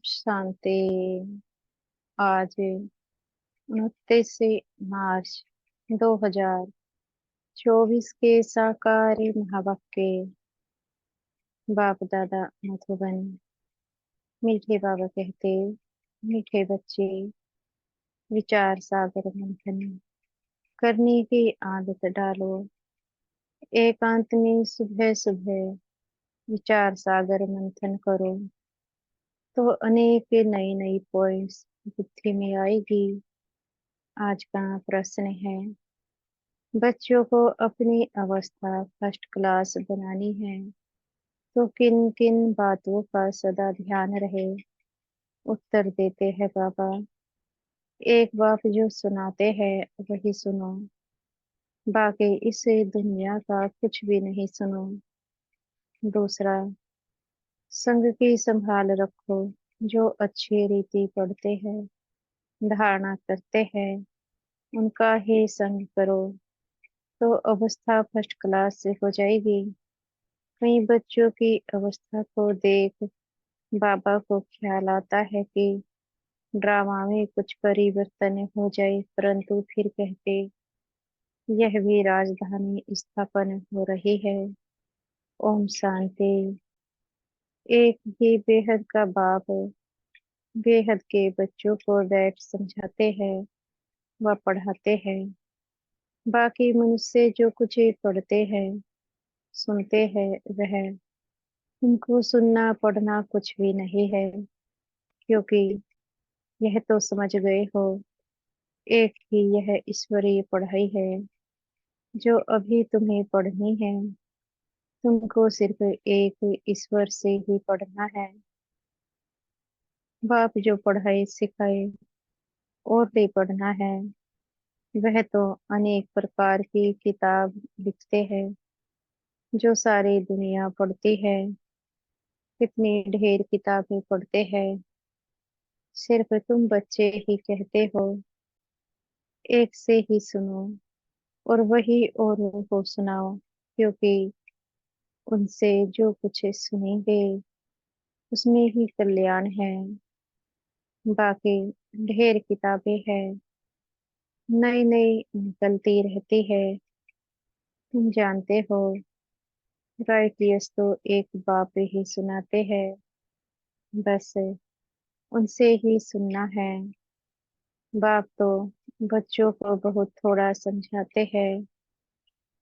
शांति। आज 29 मार्च 2024 के साकार महावाक्य। बाप दादा मधुबन। मीठे बाबा कहते, मीठे बच्चे, विचार सागर मंथन करने की आदत डालो। एकांत में सुबह सुबह विचार सागर मंथन करो तो अनेक नई नई पॉइंट्स बुद्धि में आएगी। आज का प्रश्न है, बच्चों को अपनी अवस्था फर्स्ट क्लास बनानी है तो किन किन बातों का सदा ध्यान रहे। उत्तर देते हैं बाबा, एक बात जो सुनाते हैं वही सुनो, बाकी इसे दुनिया का कुछ भी नहीं सुनो। दूसरा, संग की संभाल रखो। जो अच्छी रीति पढ़ते हैं, धारणा करते हैं, उनका ही संग करो तो अवस्था फर्स्ट क्लास से हो जाएगी। कई बच्चों की अवस्था को देख बाबा को ख्याल आता है कि ड्रामा में कुछ परिवर्तन हो जाए, परंतु फिर कहते, यह भी राजधानी स्थापन हो रही है। ओम शांति। एक ही बेहद का बाप बेहद के बच्चों को बैठ समझाते हैं व पढ़ाते हैं। बाकी मनुष्य जो कुछ पढ़ते हैं सुनते हैं, वह उनको सुनना पढ़ना कुछ भी नहीं है, क्योंकि यह तो समझ गए हो, एक ही यह ईश्वरीय पढ़ाई है जो अभी तुम्हें पढ़नी है। तुमको सिर्फ एक ईश्वर से ही पढ़ना है। बाप जो पढ़ाई सिखाए और भी पढ़ना है, वह तो अनेक प्रकार की किताब लिखते हैं जो सारी दुनिया पढ़ती है। कितनी ढेर किताबें पढ़ते हैं, सिर्फ तुम बच्चे ही कहते हो एक से ही सुनो और वही औरों को सुनाओ, क्योंकि उनसे जो कुछ सुनेंगे उसमें ही कल्याण है। बाकी ढेर किताबें हैं, नई नई निकलती रहती है। तुम जानते हो, राइटियस तो एक बाप ही सुनाते हैं, बस उनसे ही सुनना है। बाप तो बच्चों को बहुत थोड़ा समझाते हैं,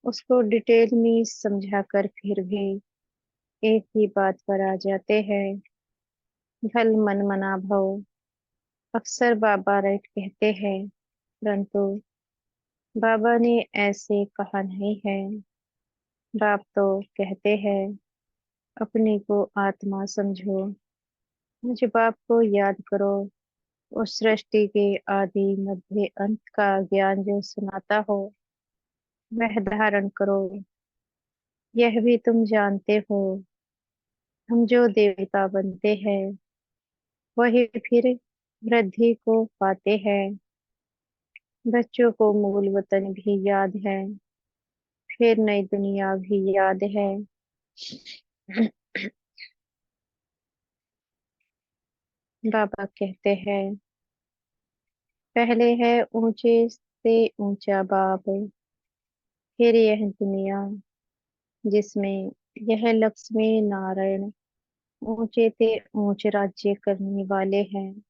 उसको डिटेल में समझा कर फिर भी एक ही बात पर आ जाते हैं, भल मन मना भव। अक्सर बाबा राइट कहते हैं, परंतु बाबा ने ऐसे कहा नहीं है। बाप तो कहते हैं, अपने को आत्मा समझो, मुझे बाप को याद करो। उस सृष्टि के आदि मध्य अंत का ज्ञान जो सुनाता हो, वह धारण करो। यह भी तुम जानते हो, हम जो देवता बनते हैं वही फिर वृद्धि को पाते हैं। बच्चों को मूल वतन भी याद है, फिर नई दुनिया भी याद है। बाबा कहते हैं, पहले है ऊंचे से ऊंचा बाप, फिर यह दुनिया जिसमें यह लक्ष्मी नारायण ऊंचे से ऊंच राज्य करने वाले हैं।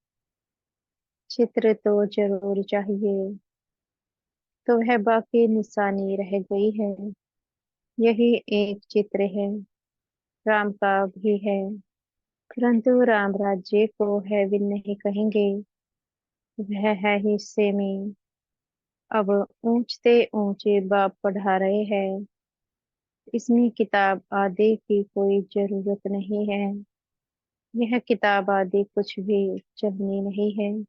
चित्र तो जरूर चाहिए, तो वह बाकी निशानी रह गई है। यही एक चित्र है, राम का भी है, परंतु राम राज्य को हेवन नहीं कहेंगे, वह है हिस्से में। अब ऊंचते ऊंचे बाप पढ़ा रहे हैं, इसमें किताब आदि की कोई जरूरत नहीं है। यह किताब आदि कुछ भी चलनी नहीं है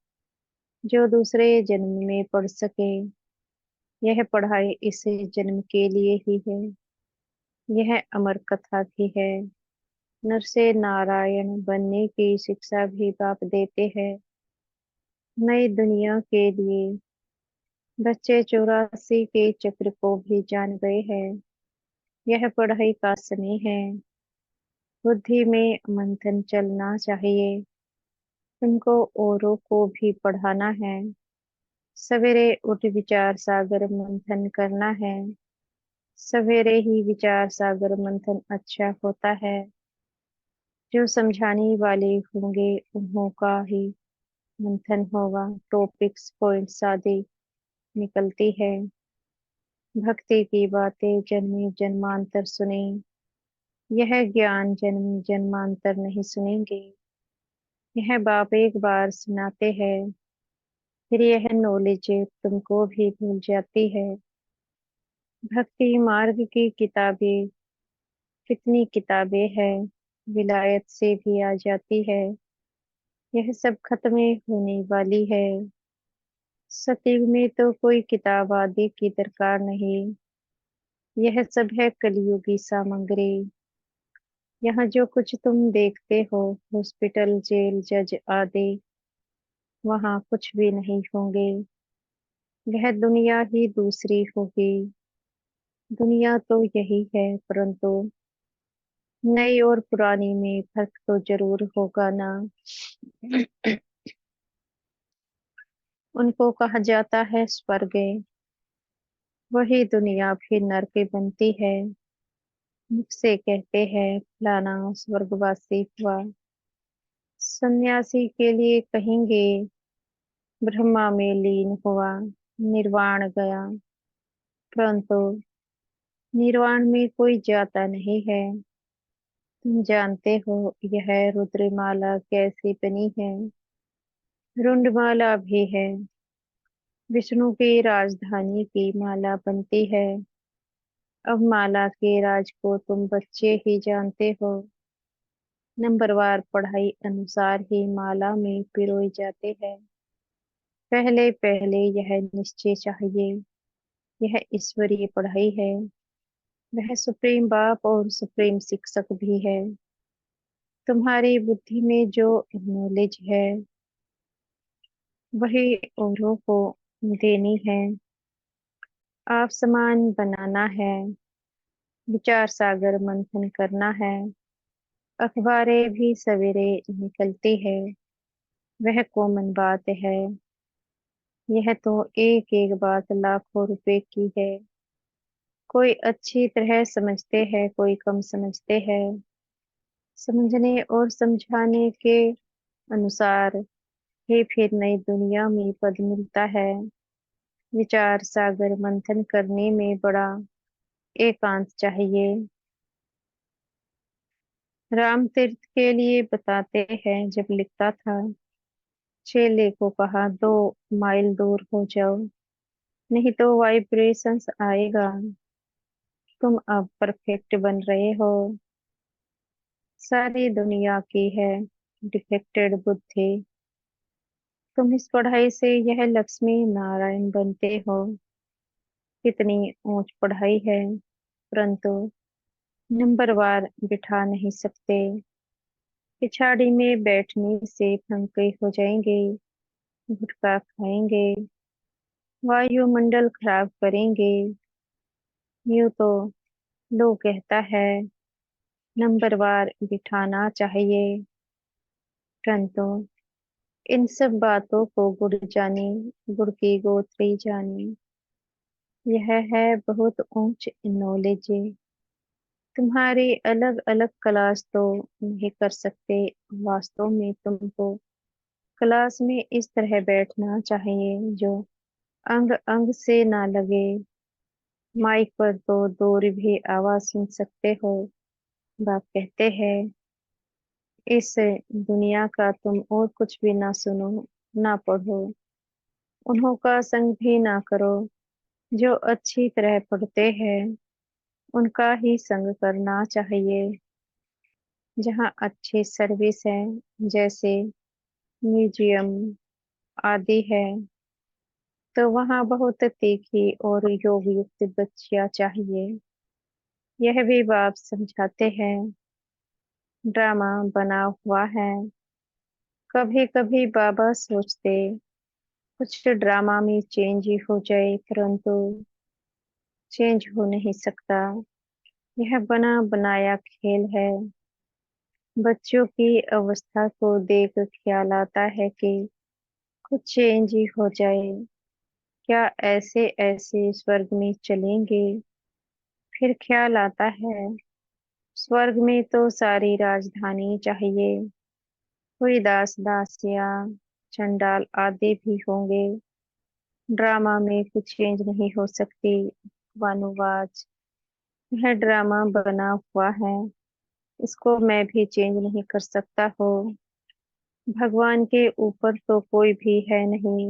जो दूसरे जन्म में पढ़ सके। यह पढ़ाई इस जन्म के लिए ही है। यह अमर कथा भी है। नर से नारायण बनने की शिक्षा भी बाप देते हैं। नई दुनिया के लिए बच्चे 84 के चक्र को भी जान गए हैं। यह पढ़ाई का समय है, बुद्धि में मंथन चलना चाहिए। तुमको औरों को भी पढ़ाना है। सवेरे उठ विचार सागर मंथन करना है। सवेरे ही विचार सागर मंथन अच्छा होता है। जो समझाने वाले होंगे उन्हों का ही मंथन होगा। टॉपिक्स पॉइंट्स आदि निकलती है। भक्ति की बातें जन्मी जन्मांतर सुने। यह ज्ञान जन्मी जन्मांतर नहीं सुनेंगे। यह बाप एक बार सुनाते हैं, फिर यह नॉलेज तुमको भी भूल जाती है। भक्ति मार्ग की किताबें कितनी किताबें हैं, विलायत से भी आ जाती है। यह सब खत्म होने वाली है। सतयुग में तो कोई किताब आदि की दरकार नहीं। यह सब है कलयुगी सामग्री। यहाँ जो कुछ तुम देखते हो, हॉस्पिटल जेल जज आदि, वहाँ कुछ भी नहीं होंगे। यह दुनिया ही दूसरी होगी। दुनिया तो यही है, परंतु नई और पुरानी में फर्क तो जरूर होगा ना। उनको कहा जाता है स्वर्ग। वही दुनिया फिर नरक बनती है। मुझसे कहते हैं फलाना स्वर्गवासी हुआ। सन्यासी के लिए कहेंगे ब्रह्मा में लीन हुआ, निर्वाण गया। परंतु निर्वाण में कोई जाता नहीं है। तुम जानते हो यह रुद्रमाला कैसी बनी है। रुंडमाला भी है। विष्णु की राजधानी की माला बनती है। अब माला के राज को तुम बच्चे ही जानते हो। नंबरवार पढ़ाई अनुसार ही माला में पिरोए जाते हैं। पहले पहले यह निश्चय चाहिए, यह ईश्वरीय पढ़ाई है। वह सुप्रीम बाप और सुप्रीम शिक्षक भी है। तुम्हारी बुद्धि में जो नॉलेज है वही औरों को देनी है। आप समान बनाना है। विचार सागर मंथन करना है। अखबारें भी सवेरे निकलती है। वह कॉमन बात है। यह तो एक एक बात लाखों रुपए की है। कोई अच्छी तरह समझते हैं, कोई कम समझते हैं। समझने और समझाने के अनुसार ही फिर नई दुनिया में पद मिलता है। विचार सागर मंथन करने में बड़ा एकांत चाहिए। राम तीर्थ के लिए बताते हैं, जब लिखता था चेले को कहा 2 माइल दूर हो जाओ, नहीं तो वाइब्रेशंस आएगा। तुम अब परफेक्ट बन रहे हो। सारी दुनिया की है डिफेक्टेड बुद्धि। तुम इस पढ़ाई से यह लक्ष्मी नारायण बनते हो। कितनी ऊंच पढ़ाई है, परंतु नंबरवार बिठा नहीं सकते। पिछाड़ी में बैठने से फंके हो जाएंगे। गुटखा खाएंगे। वायुमंडल खराब करेंगे। यूं तो लोग कहता है नंबरवार बिठाना चाहिए, परंतु इन सब बातों को गुड़ जाने, गुड़ की गोत्री जाने। यह है बहुत ऊंच नॉलेज। तुम्हारी अलग अलग क्लास तो नहीं कर सकते। वास्तव में तुमको क्लास में इस तरह बैठना चाहिए जो अंग अंग से ना लगे। माइक पर तो दूर भी आवाज सुन सकते हो। बाप कहते हैं इस दुनिया का तुम और कुछ भी ना सुनो, ना पढ़ो, उन्हों का संग भी ना करो। जो अच्छी तरह पढ़ते हैं उनका ही संग करना चाहिए। जहाँ अच्छी सर्विस है, जैसे म्यूजियम आदि है, तो वहाँ बहुत तीखी और योग युक्त बच्चियाँ चाहिए। यह भी बाप समझाते हैं। ड्रामा बना हुआ है। कभी कभी बाबा सोचते कुछ ड्रामा में चेंज हो जाए, परंतु चेंज हो नहीं सकता। यह बना बनाया खेल है। बच्चों की अवस्था को देख ख्याल आता है कि कुछ चेंज ही हो जाए। क्या ऐसे ऐसे स्वर्ग में चलेंगे? फिर ख्याल आता है, स्वर्ग में तो सारी राजधानी चाहिए। कोई दास दासियां चंडाल आदि भी होंगे। ड्रामा में कुछ चेंज नहीं हो सकती। वानुवाज, यह ड्रामा बना हुआ है, इसको मैं भी चेंज नहीं कर सकता हो। भगवान के ऊपर तो कोई भी है नहीं।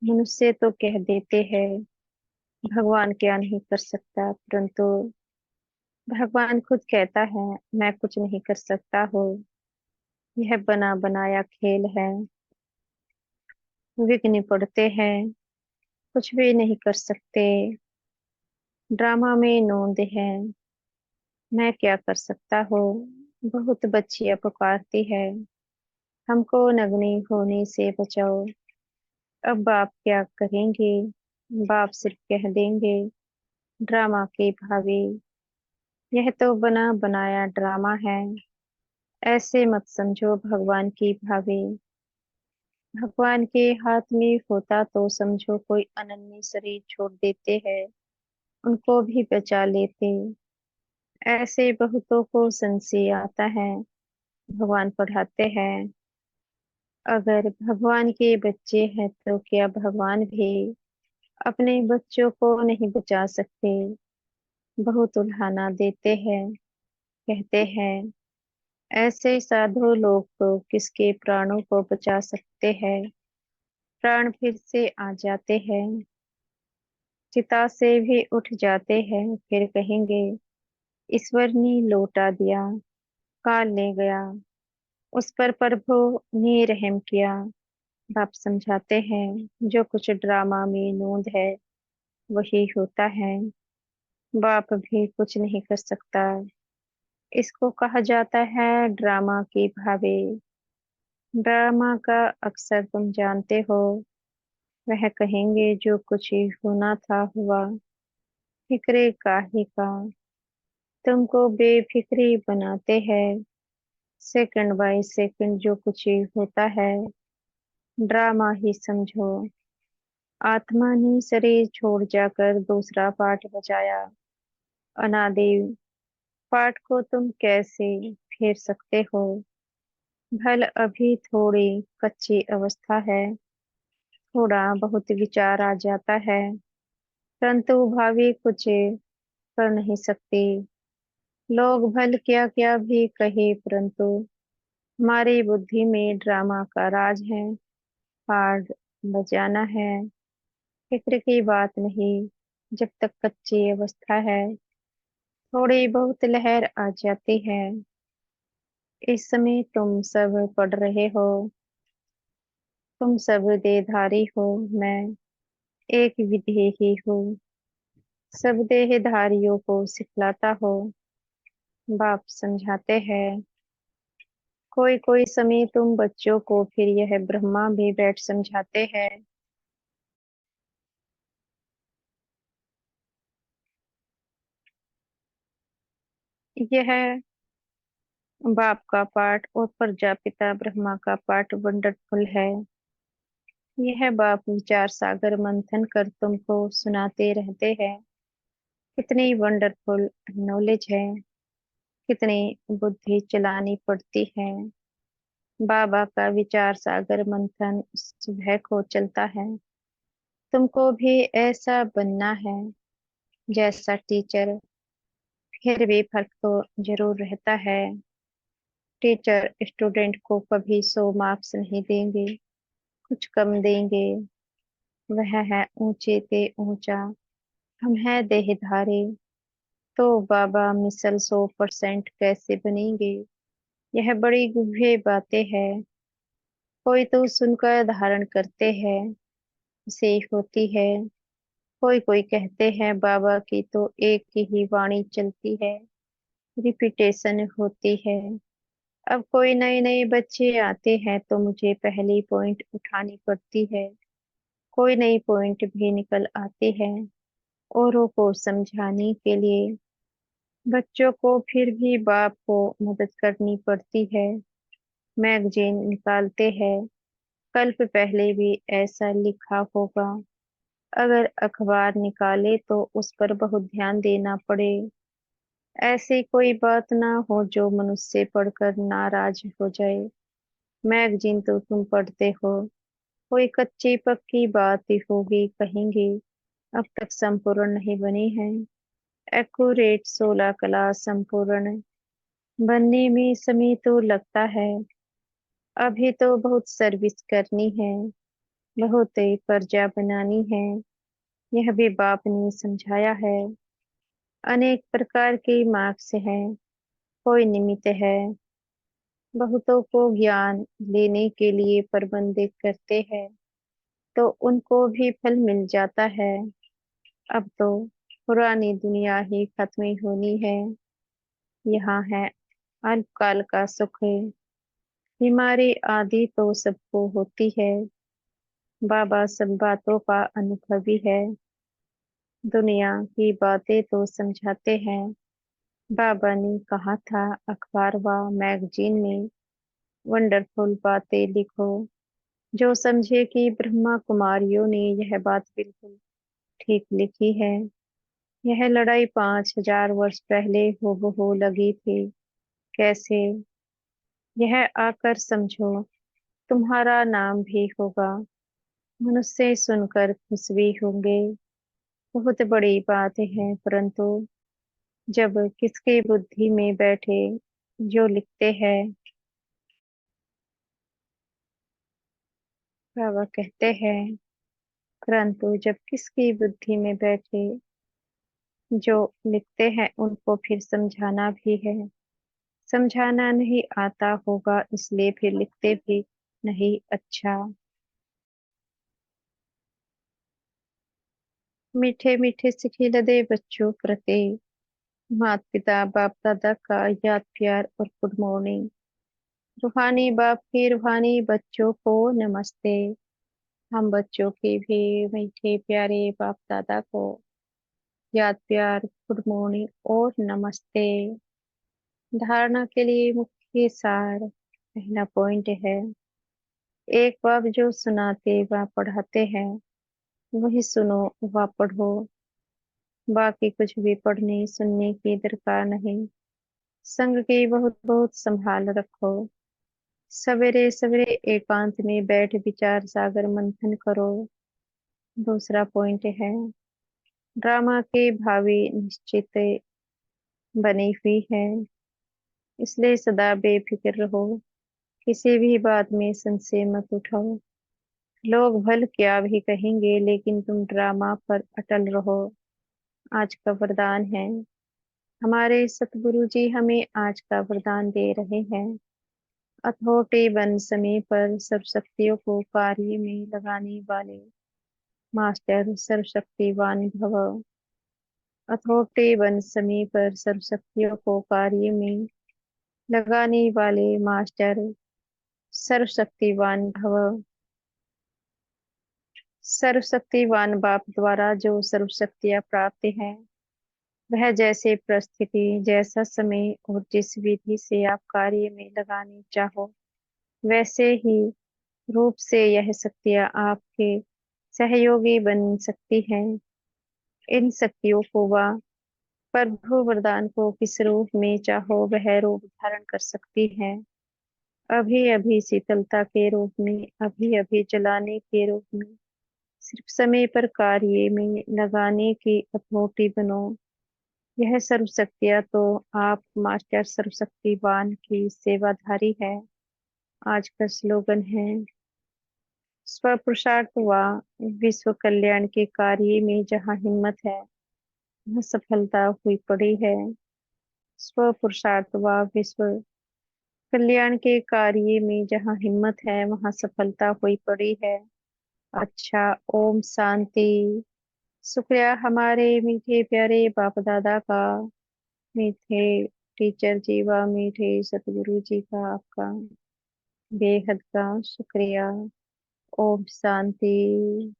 मनुष्य तो कह देते हैं भगवान क्या नहीं कर सकता, परंतु भगवान खुद कहता है मैं कुछ नहीं कर सकता हूँ। यह बना बनाया खेल है। विघ्न पड़ते हैं, कुछ भी नहीं कर सकते। ड्रामा में नोंद है, मैं क्या कर सकता हूँ। बहुत बच्चियां पुकारती है, हमको नग्नी होने से बचाओ। अब बाप क्या करेंगे? बाप सिर्फ कह देंगे ड्रामा के भाभी, यह तो बना बनाया ड्रामा है। ऐसे मत समझो भगवान की भाभी। भगवान के हाथ में होता तो समझो कोई अनन्य शरीर छोड़ देते हैं, उनको भी बचा लेते। ऐसे बहुतों को संशय आता है, भगवान पढ़ाते हैं अगर भगवान के बच्चे हैं तो क्या भगवान भी अपने बच्चों को नहीं बचा सकते? बहुत उल्हाना देते हैं, कहते हैं ऐसे साधु लोग तो किसके प्राणों को बचा सकते हैं। प्राण फिर से आ जाते हैं, चिता से भी उठ जाते हैं, फिर कहेंगे ईश्वर ने लौटा दिया, काल ले गया, उस पर प्रभु ने रहम किया। बाप समझाते हैं जो कुछ ड्रामा में नोंद है वही होता है। बाप भी कुछ नहीं कर सकता। इसको कहा जाता है ड्रामा की भावे। ड्रामा का अक्सर तुम जानते हो, वह कहेंगे जो कुछ ही होना था हुआ, फिक्रे काहे का। तुमको बेफिक्री बनाते हैं, सेकंड बाय सेकंड जो कुछ ही होता है ड्रामा ही समझो। आत्मा ने शरीर छोड़ जाकर दूसरा पाठ बजाया। अनादि पाठ को तुम कैसे फेर सकते हो? भल अभी थोड़ी कच्ची अवस्था है, थोड़ा बहुत विचार आ जाता है, परंतु भावी कुछ कर नहीं सकती। लोग भल क्या क्या भी कहे, परंतु हमारी बुद्धि में ड्रामा का राज है। हार्ड बजाना है, फिक्र की बात नहीं। जब तक कच्ची अवस्था है, थोड़ी बहुत लहर आ जाती है। इस समय तुम सब पढ़ रहे हो, तुम सब देहधारी हो, मैं एक विदेही हूँ। सब देहधारियों को सिखलाता हो। बाप समझाते हैं कोई कोई समय तुम बच्चों को, फिर यह ब्रह्मा भी बैठ समझाते हैं। यह बाप का पाठ और प्रजापिता ब्रह्मा का पाठ वंडरफुल है। यह बाप विचार सागर मंथन कर तुमको सुनाते रहते हैं। कितनी वंडरफुल नॉलेज है, कितनी बुद्धि चलानी पड़ती है। बाबा का विचार सागर मंथन सुबह को चलता है। तुमको भी ऐसा बनना है जैसा टीचर। फिर भी फर्क तो जरूर रहता है। टीचर स्टूडेंट को कभी 100 मार्क्स नहीं देंगे, कुछ कम देंगे। वह है ऊंचे ते ऊंचा, हम है देहधारी। तो बाबा मिसल 100% कैसे बनेंगे? यह बड़ी गुभ्य बातें हैं। कोई तो सुनकर धारण करते हैं, उसे होती है। कोई कोई कहते हैं बाबा की तो एक ही वाणी चलती है, रिपीटेशन होती है। अब कोई नए नए बच्चे आते हैं तो मुझे पहली पॉइंट उठानी पड़ती है। कोई नई पॉइंट भी निकल आती है औरों को समझाने के लिए। बच्चों को फिर भी बाप को मदद करनी पड़ती है। मैगजीन निकालते हैं। कल्प पहले भी ऐसा लिखा होगा। अगर अखबार निकाले तो उस पर बहुत ध्यान देना पड़े। ऐसी कोई बात ना हो जो मनुष्य पढ़कर नाराज हो जाए। मैगजीन तो तुम पढ़ते हो। कोई कच्ची पक्की बात ही होगी कहेंगे। अब तक संपूर्ण नहीं बनी है। एक्यूरेट 16 क्लास संपूर्ण बनने में समय तो लगता है। अभी तो बहुत सर्विस करनी है। बहुत पर्चा बनानी है। यह भी बाप ने समझाया है। अनेक प्रकार के मार्क्स हैं। कोई निमित्त है। बहुतों को ज्ञान लेने के लिए प्रबंधित करते हैं तो उनको भी फल मिल जाता है। अब तो पुरानी दुनिया ही खत्म होनी है। यहाँ है अल्पकाल का सुख। बीमारी आदि तो सबको होती है। बाबा सब बातों का अनुभवी है। दुनिया की बातें तो समझाते हैं। बाबा ने कहा था अखबार व मैगजीन में वंडरफुल बातें लिखो। जो समझे कि ब्रह्मा कुमारियों ने यह बात बिल्कुल ठीक लिखी है। यह लड़ाई 5000 वर्ष पहले हो लगी थी। कैसे? यह आकर समझो। तुम्हारा नाम भी होगा। मनुष्य सुनकर खुश भी होंगे। बहुत बड़ी बात है परंतु जब किसकी बुद्धि में बैठे जो लिखते हैं। बाबा कहते हैं परंतु जब किसकी बुद्धि में बैठे जो लिखते हैं उनको फिर समझाना भी है। समझाना नहीं आता होगा इसलिए फिर लिखते भी नहीं। अच्छा। मीठे मीठे सिखिल दे बच्चों प्रति माता पिता बाप दादा का याद प्यार और गुड मॉर्निंग। रूहानी बाप की रूहानी बच्चों को नमस्ते। हम बच्चों के भी मीठे प्यारे बाप दादा को याद प्यार गुड मॉर्निंग और नमस्ते। धारणा के लिए मुख्य सार पहला पॉइंट है। एक बाप जो सुनाते व पढ़ाते हैं वही सुनो व पढ़ो। बाकी कुछ भी पढ़ने सुनने की दरकार नहीं। संग की बहुत बहुत संभाल रखो। सवेरे सवेरे एकांत में बैठ विचार सागर मंथन करो। दूसरा पॉइंट है ड्रामा की भावी निश्चित बनी हुई है। इसलिए सदा बेफिक्र रहो। किसी भी बात में संशय मत उठाओ। लोग भल क्या भी कहेंगे लेकिन तुम ड्रामा पर अटल रहो। आज का वरदान है। हमारे सतगुरु जी हमें आज का वरदान दे रहे हैं। अथोटे बन समय पर सर्वशक्तियों को कार्य में लगाने वाले मास्टर सर्वशक्तिवान भव। अथोटे बन समय पर सर्वशक्तियों को कार्य में लगाने वाले मास्टर सर्वशक्तिवान भव। सर्वशक्तिवान बाप द्वारा जो सर्वशक्तियां प्राप्त हैं वह जैसे परिस्थिति जैसा समय और जिस विधि से आप कार्य में लगाने चाहो वैसे ही रूप से यह शक्तियां आपके सहयोगी बन सकती हैं। इन शक्तियों को व प्रभु वरदान को किस रूप में चाहो वह रूप धारण कर सकती हैं। अभी अभी शीतलता के रूप में अभी अभी जलाने के रूप में सिर्फ समय पर कार्य में लगाने की अथॉरिटी बनो। यह सर्वशक्तियाँ तो आप मास्टर सर्वशक्तिवान की सेवाधारी है। आज का स्लोगन है स्व पुरुषार्थ व विश्व कल्याण के कार्य में जहाँ हिम्मत है वहाँ सफलता हुई पड़ी है। स्व पुरुषार्थ व विश्व कल्याण के कार्य में जहाँ हिम्मत है वहाँ सफलता हुई पड़ी है। अच्छा। ओम शांति। शुक्रिया हमारे मीठे प्यारे बाप दादा का। मीठे टीचर जी व मीठे सतगुरु जी का आपका बेहद का शुक्रिया। ओम शांति।